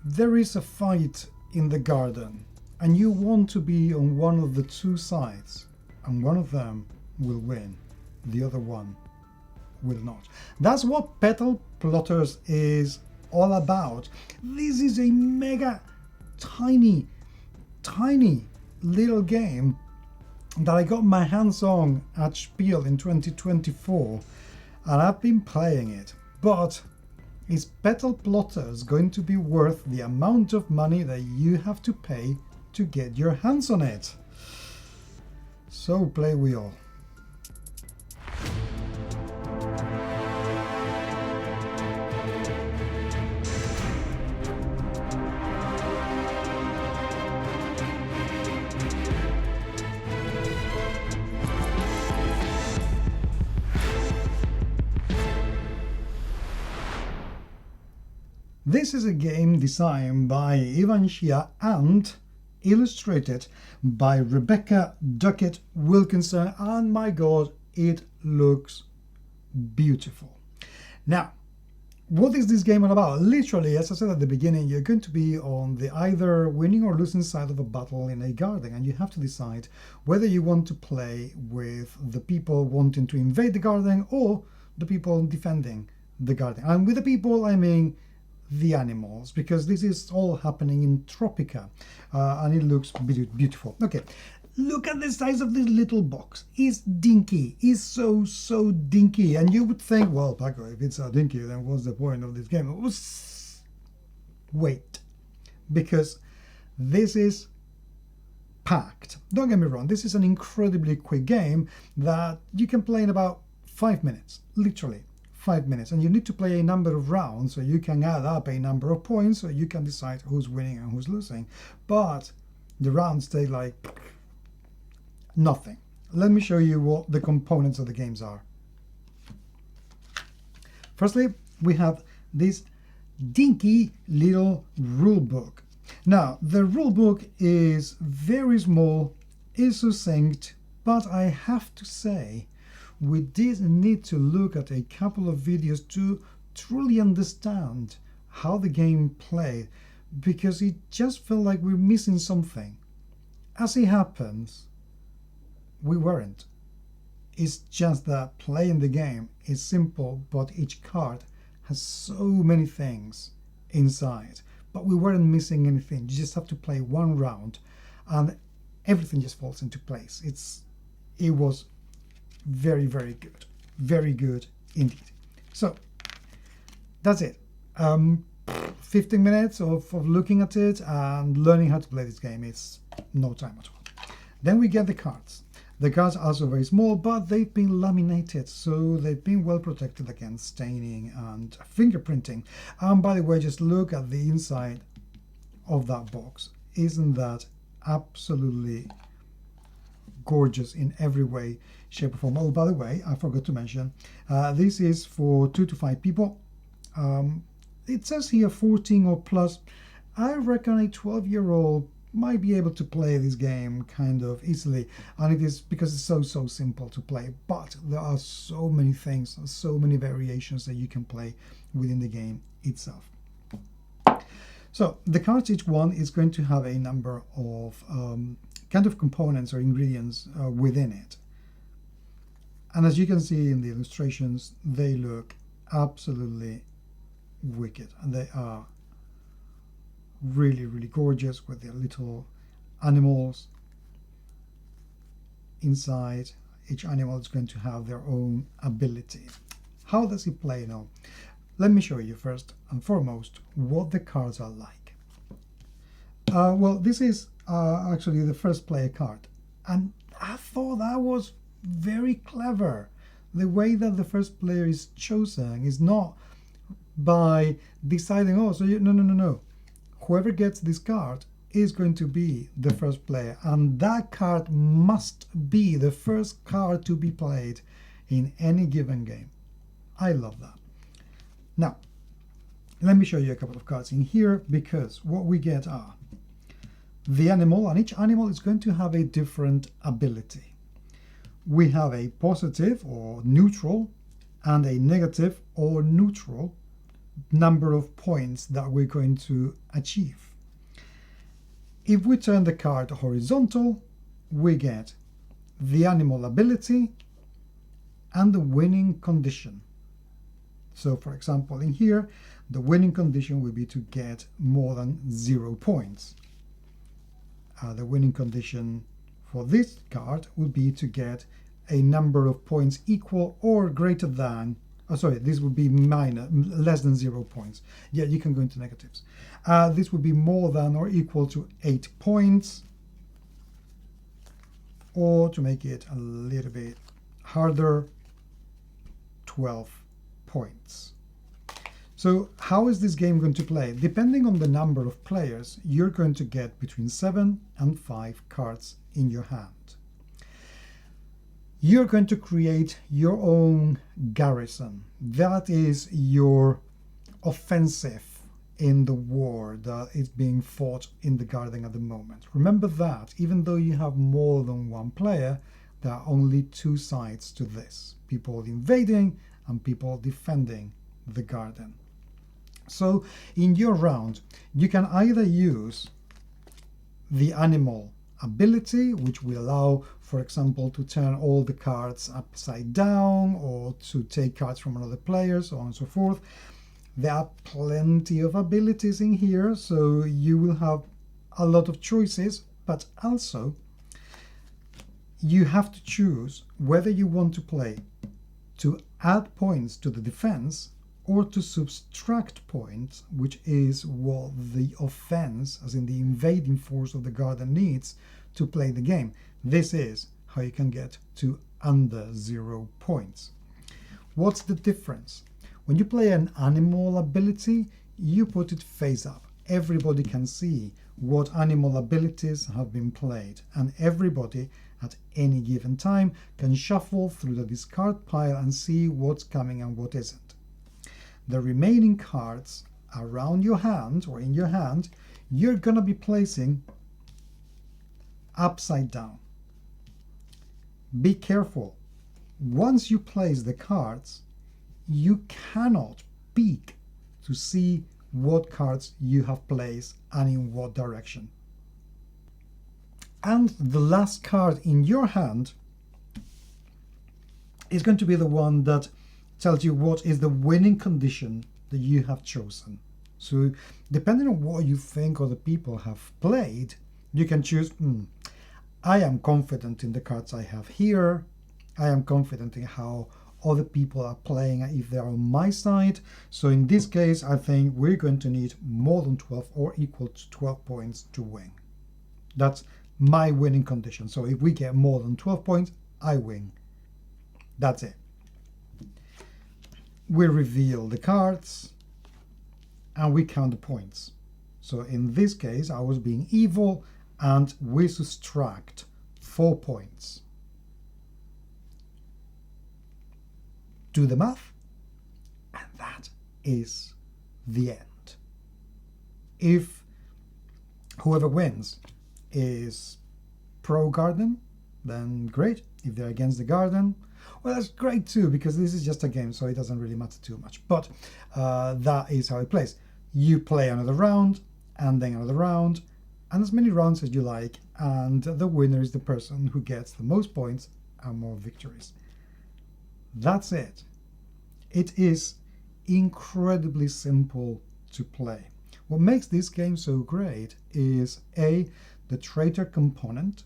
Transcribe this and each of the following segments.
there is a fight in the garden and you want to be on one of the two sides, and one of them will win, the other one will not. That's what Petal Plotters is all about. This is a mega tiny little game that I got my hands on at Spiel in 2024, and I've been playing it. But is Petal Plotters going to be worth the amount of money that you have to pay to get your hands on it? So play we all. This is a game designed by Ivan Shia and illustrated by Rebecca Duckett Wilkinson, and my god, it looks beautiful. Now, what is this game all about? Literally, as I said at the beginning, you're going to be on the either winning or losing side of a battle in a garden, and you have to decide whether you want to play with the people wanting to invade the garden or the people defending the garden. And with the people, I mean the animals, because this is all happening in Tropika, and it looks beautiful. Okay, look at the size of this little box. It's dinky. It's so dinky, and you would think, well, Paco, if it's so dinky, then what's the point of this game? Wait, because this is packed. Don't get me wrong, this is an incredibly quick game that you can play in about 5 minutes, literally 5 minutes, and you need to play a number of rounds so you can add up a number of points so you can decide who's winning and who's losing. But the rounds take like nothing. Let me show you what the components of the games are. Firstly, we have this dinky little rule book. Now, the rule book is very small, is succinct, but I have to say, we did need to look at a couple of videos to truly understand how the game played, because it just felt like we're missing something. As it happens, we weren't. It's just that playing the game is simple, but each card has so many things inside. But we weren't missing anything. You just have to play one round and everything just falls into place. It was very good indeed. So that's it. 15 minutes of looking at it and learning how to play this game. It's no time at all. Then we get the cards. The cards are also very small, but they've been laminated, so they've been well protected against staining and fingerprinting. And by the way, just look at the inside of that box. Isn't that absolutely gorgeous in every way, shape or form? Oh, by the way, I forgot to mention, this is for 2 to 5 people. It says here 14 or plus. I reckon a 12-year-old might be able to play this game kind of easily, and it is because it's so simple to play. But there are so many things, so many variations that you can play within the game itself. So the cards, each one is going to have a number of kind of components or ingredients within it. And as you can see in the illustrations, they look absolutely wicked, and they are really gorgeous with their little animals inside. Each animal is going to have their own ability. How does it play now? Let me show you first and foremost what the cards are like. Well, this is actually the first player card, and I thought that was very clever. The way that the first player is chosen is not by deciding, oh, so no. Whoever gets this card is going to be the first player, and that card must be the first card to be played in any given game. I love that. Now, let me show you a couple of cards in here, because what we get are the animal, and each animal is going to have a different ability. We have a positive or neutral and a negative or neutral number of points that we're going to achieve. If we turn the card horizontal, we get the animal ability and the winning condition. So for example, in here, the winning condition will be to get more than 0 points. The winning condition for this card would be to get a number of points equal or greater than, this would be less than 0 points. Yeah, you can go into negatives. This would be more than or equal to 8 points, or to make it a little bit harder, 12 points. So how is this game going to play? Depending on the number of players, you're going to get between 7 and 5 cards in your hand. You're going to create your own garrison. That is your offensive in the war that is being fought in the garden at the moment. Remember that even though you have more than one player, there are only 2 sides to this: people invading and people defending the garden. So in your round, you can either use the animal ability, which will allow, for example, to turn all the cards upside down or to take cards from another player, so on and so forth. There are plenty of abilities in here, so you will have a lot of choices, but also you have to choose whether you want to play to add points to the defense or to subtract points, which is what the offense, as in the invading force of the garden, needs to play the game. This is how you can get to under 0 points. What's the difference? When you play an animal ability, you put it face up. Everybody can see what animal abilities have been played, and everybody at any given time can shuffle through the discard pile and see what's coming and what isn't. The remaining cards around your hand or in your hand, you're going to be placing upside down. Be careful. Once you place the cards, you cannot peek to see what cards you have placed and in what direction. And the last card in your hand is going to be the one that tells you what is the winning condition that you have chosen. So depending on what you think other people have played, you can choose, I am confident in the cards I have here. I am confident in how other people are playing if they're on my side. So in this case, I think we're going to need more than 12 or equal to 12 points to win. That's my winning condition. So if we get more than 12 points, I win. That's it. We reveal the cards and we count the points. So in this case, I was being evil and we subtract 4 points. Do the math, and that is the end. If whoever wins is pro-garden, then great. If they're against the garden, well, that's great too, because this is just a game, so it doesn't really matter too much. But that is how it plays. You play another round, and then another round, and as many rounds as you like, and the winner is the person who gets the most points and more victories. That's it. It is incredibly simple to play. What makes this game so great is A, the traitor component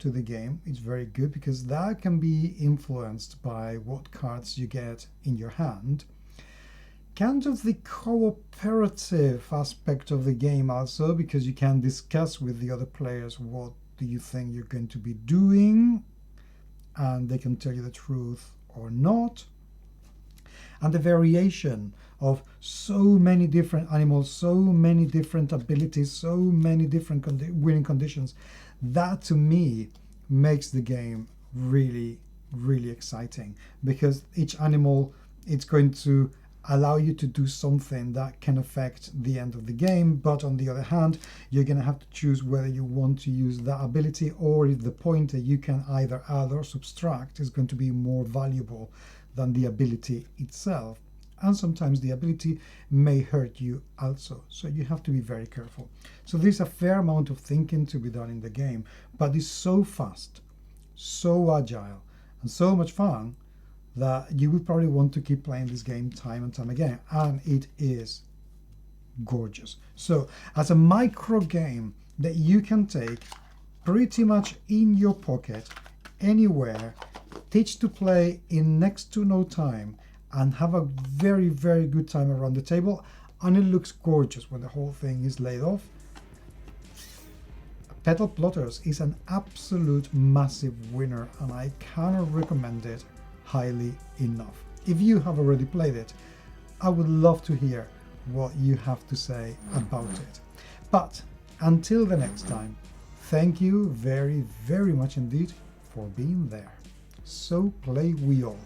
to the game. It's very good because that can be influenced by what cards you get in your hand. Kind of the cooperative aspect of the game also, because you can discuss with the other players what do you think you're going to be doing, and they can tell you the truth or not. And the variation of so many different animals, so many different abilities, so many different winning conditions, that to me makes the game really, really exciting, because each animal, it's going to allow you to do something that can affect the end of the game, but on the other hand, you're going to have to choose whether you want to use that ability, or if the point that you can either add or subtract is going to be more valuable than the ability itself, and sometimes the ability may hurt you also, so you have to be very careful. So there's a fair amount of thinking to be done in the game, but it's so fast, so agile, and so much fun that you would probably want to keep playing this game time and time again, and it is gorgeous. So as a micro game that you can take pretty much in your pocket, anywhere, teach to play in next to no time, and have a very, very good time around the table, and it looks gorgeous when the whole thing is laid off. Petal Plotters is an absolute massive winner, and I cannot recommend it highly enough. If you have already played it, I would love to hear what you have to say about it. But until the next time, thank you very, very much indeed for being there. So play we all.